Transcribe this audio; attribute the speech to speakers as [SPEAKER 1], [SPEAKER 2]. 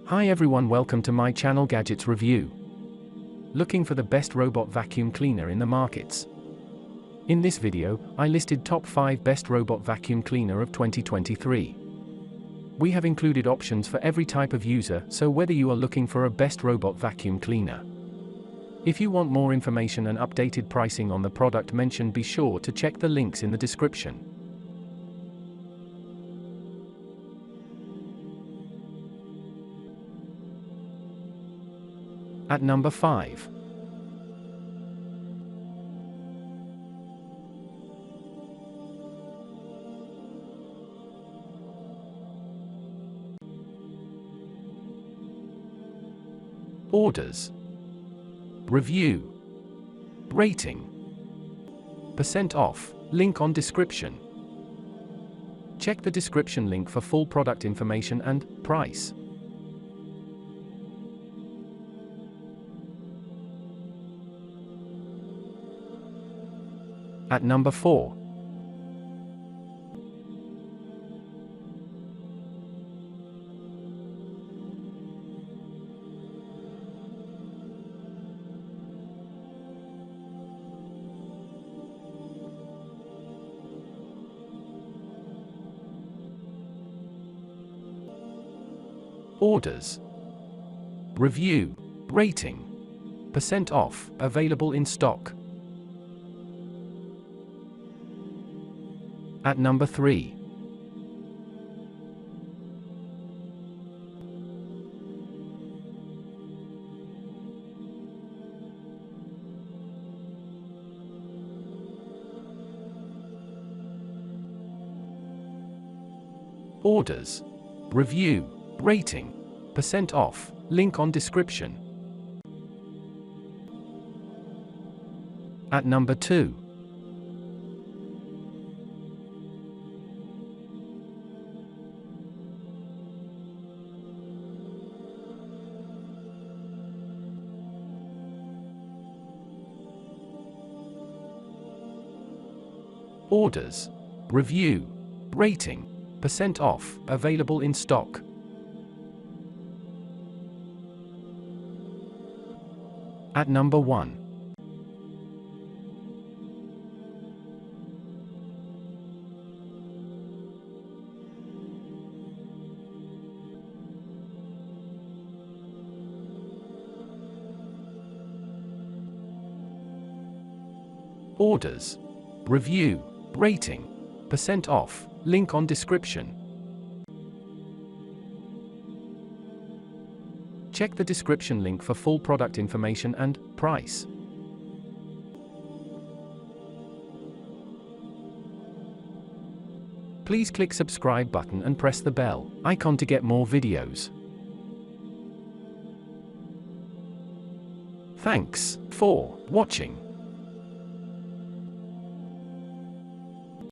[SPEAKER 1] Hi everyone, welcome to my channel Gadgets Review. Looking for the best robot vacuum cleaner in the markets? In this video, I listed top 5 best robot vacuum cleaner of 2023. We have included options for every type of user, so whether you are looking for a best robot vacuum cleaner. If you want more information and updated pricing on the product mentioned, be sure to check the links in the description. At number 5. Orders. Review. Rating. Percent off, link on description. Check the description link for full product information and price. At number 4. Orders. Review. Rating. Percent off, available in stock. At number 3. Orders. Review. Rating. Percent off, link on description. At number 2. Orders. Review. Rating. Percent off, available in stock. At number 1. Orders. Review. Rating. Percent off, link on description. Check the description link for full product information and price. Please click subscribe button and press the bell icon to get more videos. Thanks for watching.